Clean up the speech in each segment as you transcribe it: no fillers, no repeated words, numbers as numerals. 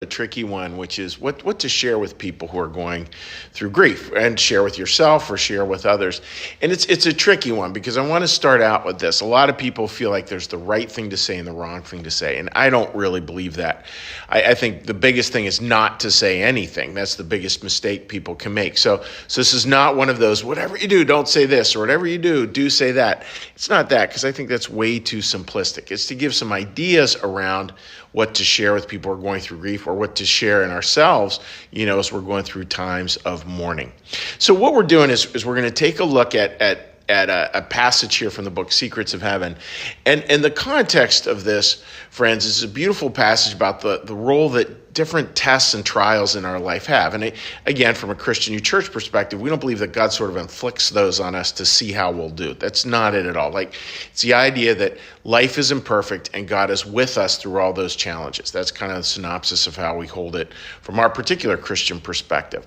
a tricky one, which is what to share with people who are going through grief, and share with yourself or share with others. And it's a tricky one, because I want to start out with this. A lot of people feel like there's the right thing to say and the wrong thing to say, and I don't really believe that. I think the biggest thing is not to say anything. That's the biggest mistake people can make. So this is not one of those, whatever you do, don't say this, or whatever you do say that. It's not that, because I think that's way too simplistic. It's to give some ideas around what to share with people who are going through grief, or what to share in ourselves, as we're going through times of mourning. So what we're doing is we're going to take a look at a passage here from the book Secrets of Heaven. And the context of this, friends, is a beautiful passage about the role that different tests and trials in our life have. And again, from a Christian New Church perspective, we don't believe that God sort of inflicts those on us to see how we'll do. That's not it at all. It's the idea that life is imperfect and God is with us through all those challenges. That's kind of the synopsis of how we hold it from our particular Christian perspective.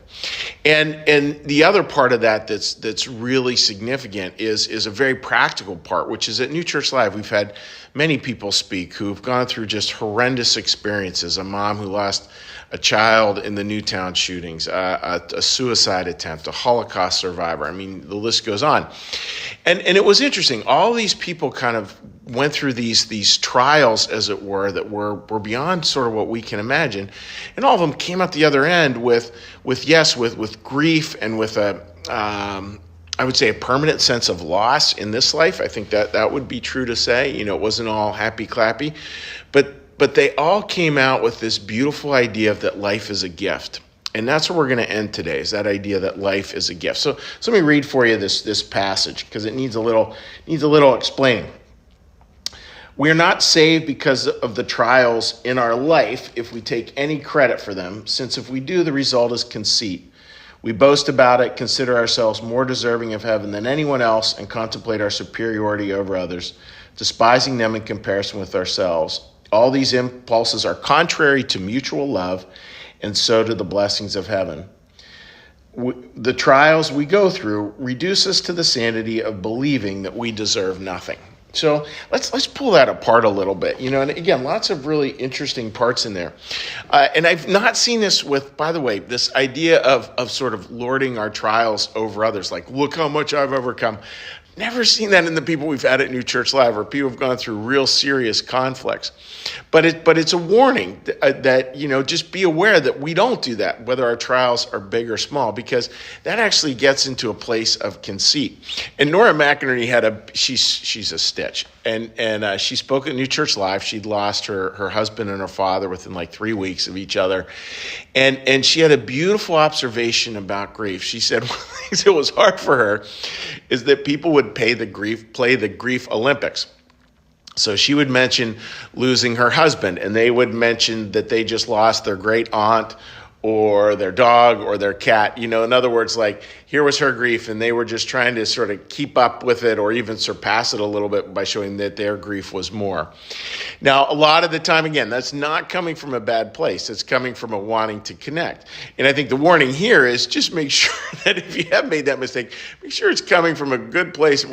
And the other part of that that's really significant is a very practical part, which is at New Church Live, we've had many people speak who've gone through just horrendous experiences. A mom who lost a child in the Newtown shootings, a suicide attempt, a Holocaust survivor. I mean, the list goes on. And it was interesting. All these people kind of went through these trials, as it were, that were beyond sort of what we can imagine. And all of them came out the other end with grief and with I would say a permanent sense of loss in this life. I think that would be true to say. It wasn't all happy clappy, but they all came out with this beautiful idea of that life is a gift. And that's where we're going to end today, is that idea that life is a gift. So let me read for you this passage, because it needs a little explaining. We are not saved because of the trials in our life if we take any credit for them, since if we do, the result is conceit. We boast about it, consider ourselves more deserving of heaven than anyone else, and contemplate our superiority over others, despising them in comparison with ourselves. All these impulses are contrary to mutual love, and so to the blessings of heaven. The trials we go through reduce us to the sanity of believing that we deserve nothing. So let's pull that apart a little bit, and again, lots of really interesting parts in there. And I've not seen this with, by the way, this idea of sort of lording our trials over others, like, look how much I've overcome. Never seen that in the people we've had at New Church Live, or people have gone through real serious conflicts. But it's a warning that just be aware that we don't do that, whether our trials are big or small, because that actually gets into a place of conceit. And Nora McInerny she's a stitch. And she spoke at New Church Live. She'd lost her husband and her father within like 3 weeks of each other. And she had a beautiful observation about grief. She said one of the things that was hard for her is that people would play the grief Olympics. So she would mention losing her husband, and they would mention that they just lost their great aunt or their dog or their cat. In other words, like, here was her grief, and they were just trying to sort of keep up with it or even surpass it a little bit by showing that their grief was more. Now, a lot of the time, again, that's not coming from a bad place. It's coming from a wanting to connect. And I think the warning here is just make sure that if you have made that mistake, make sure it's coming from a good place.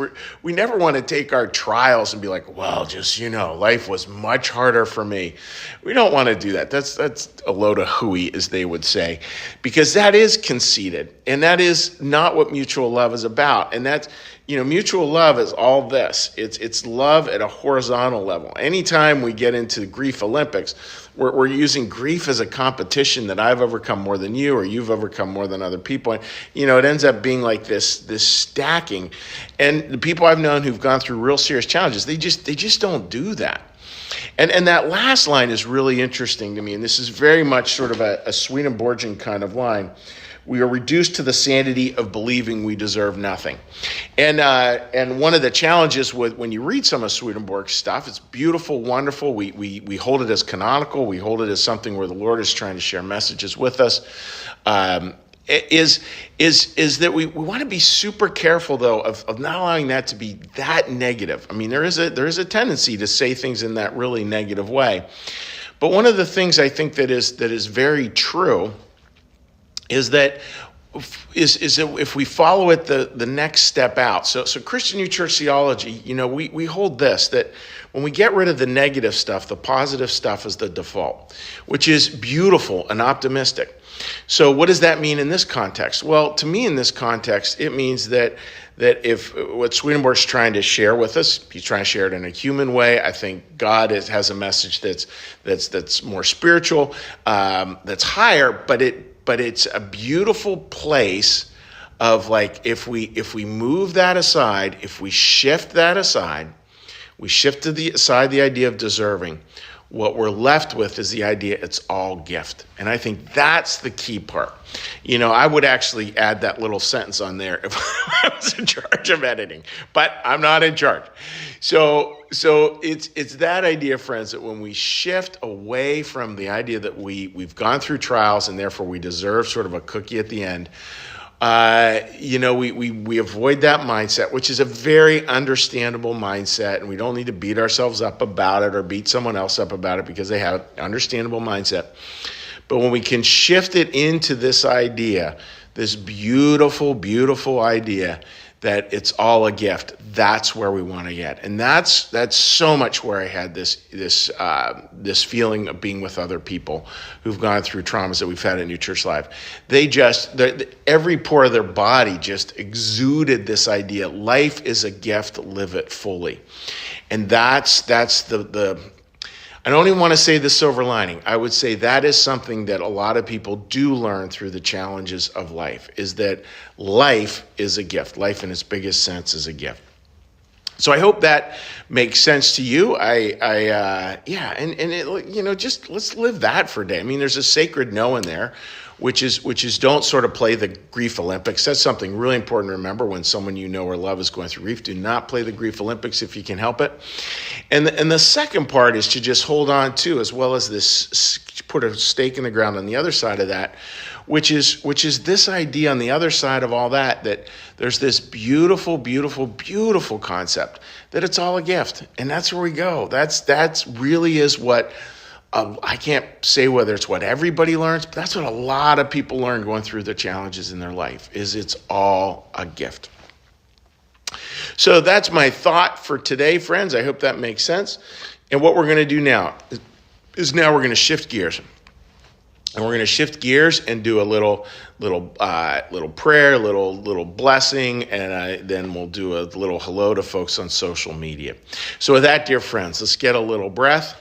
We never want to take our trials and be like, well, just, life was much harder for me. We don't want to do that. That's a load of hooey, as they would say, because that is conceited, and that is not what mutual love is about. And that's, mutual love is all this. It's love at a horizontal level. Anytime we get into grief Olympics, we're using grief as a competition that I've overcome more than you, or you've overcome more than other people. And, it ends up being like this stacking. And the people I've known who've gone through real serious challenges, they just don't do that. And that last line is really interesting to me, and this is very much sort of a Swedenborgian kind of line. We are reduced to the sanity of believing we deserve nothing. And one of the challenges when you read some of Swedenborg's stuff, it's beautiful, wonderful. We hold it as canonical. We hold it as something where the Lord is trying to share messages with us. Is that we want to be super careful, though, of not allowing that to be that negative. I mean, there is a tendency to say things in that really negative way. But one of the things I think that is very true is that is that if we follow it the next step out. So Christian New Church theology, we hold this, that when we get rid of the negative stuff, the positive stuff is the default, which is beautiful and optimistic. So what does that mean in this context? Well, to me in this context, it means that if what Swedenborg's trying to share with us, he's trying to share it in a human way. I think God has a message that's more spiritual, that's higher, but it's a beautiful place of, like, if we move that aside, if we shift that aside, we shift to the aside the idea of deserving, what we're left with is the idea it's all gift. And I think that's the key part. I would actually add that little sentence on there if I was in charge of editing, but I'm not in charge. So it's that idea, friends, that when we shift away from the idea that we've gone through trials and therefore we deserve sort of a cookie at the end, we avoid that mindset, which is a very understandable mindset, and we don't need to beat ourselves up about it or beat someone else up about it because they have an understandable mindset. But when we can shift it into this idea, this beautiful, beautiful idea that it's all a gift, that's where we want to get. And that's so much where I had this feeling of being with other people who've gone through traumas that we've had at New Church Live. Every pore of their body just exuded this idea. Life is a gift, live it fully. And that's the I don't even want to say the silver lining. I would say that is something that a lot of people do learn through the challenges of life, is that life is a gift. Life in its biggest sense is a gift. So I hope that makes sense to you. Just let's live that for a day. I mean, there's a sacred no in there, which is don't sort of play the grief Olympics. That's something really important to remember when someone you know or love is going through grief. Do not play the grief Olympics if you can help it. And the second part is to just hold on to, as well as this, put a stake in the ground on the other side of that, which is this idea on the other side of all that there's this beautiful, beautiful, beautiful concept that it's all a gift. And that's where we go. That's really is what, I can't say whether it's what everybody learns, but that's what a lot of people learn going through the challenges in their life, is it's all a gift. So that's my thought for today, friends. I hope that makes sense. And what we're going to do now is we're going to shift gears. And we're going to shift gears and do a little prayer, little blessing, and then we'll do a little hello to folks on social media. So with that, dear friends, let's get a little breath.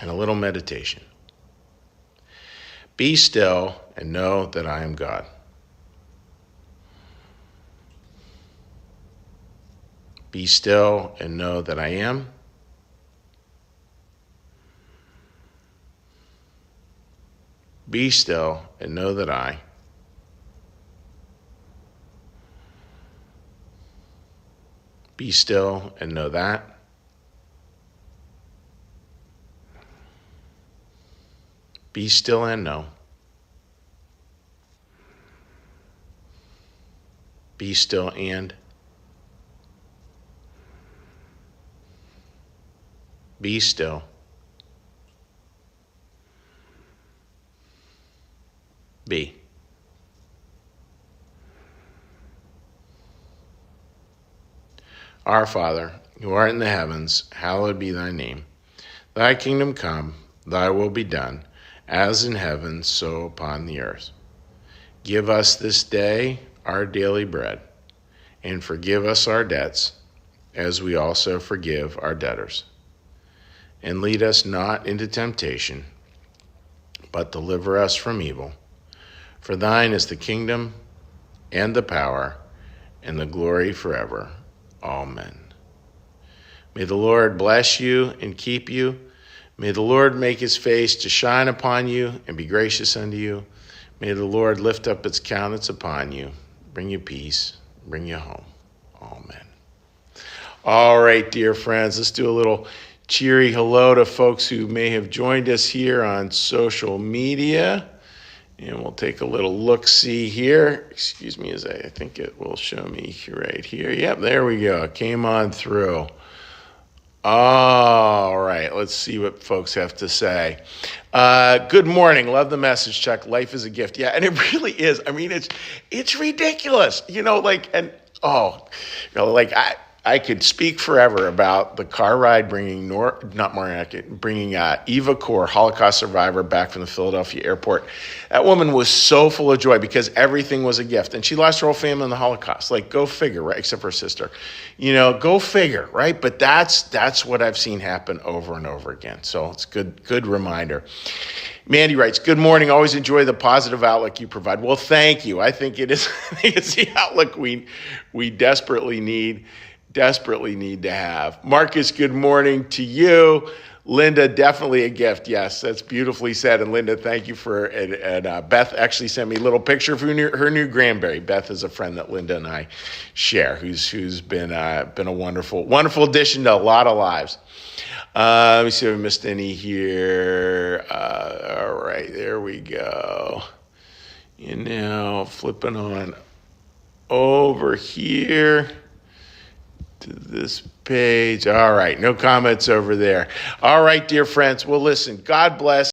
And a little meditation. Be still and know that I am God. Be still and know that I am. Be still and know that I. Be still and know that. Be still and know. Be still and. Be still. Be. Our Father, who art in the heavens, hallowed be thy name. Thy kingdom come, thy will be done, as in heaven, so upon the earth. Give us this day our daily bread, and forgive us our debts, as we also forgive our debtors. And lead us not into temptation, but deliver us from evil. For thine is the kingdom, and the power, and the glory forever. Amen. May the Lord bless you and keep you. May the Lord make his face to shine upon you and be gracious unto you. May the Lord lift up its countenance upon you, bring you peace, bring you home. Amen. All right, dear friends, let's do a little cheery hello to folks who may have joined us here on social media. And we'll take a little look-see here. Excuse me, as I think it will show me right here. Yep, there we go. It came on through. All right, let's see what folks have to say. Good morning. Love the message, Chuck. Life is a gift. Yeah, and it really is. I mean, it's ridiculous. I could speak forever about the car ride bringing Eva Kor, Holocaust survivor, back from the Philadelphia airport. That woman was so full of joy because everything was a gift, and she lost her whole family in the Holocaust. Like, go figure, right? Except for her sister, go figure, right? But that's what I've seen happen over and over again. So it's good reminder. Mandy writes, good morning. Always enjoy the positive outlook you provide. Well, thank you. I think it is. I think it's the outlook we desperately need to have. Marcus, good morning to you. Linda, definitely a gift. Yes, that's beautifully said. And Linda, thank you for, and Beth actually sent me a little picture of her new Granberry. Beth is a friend that Linda and I share, who's been a wonderful addition to a lot of lives. Let me see if I missed any here. All right, there we go. Flipping on over here to this page. All right, no comments over there. All right, dear friends. Well, listen, God bless.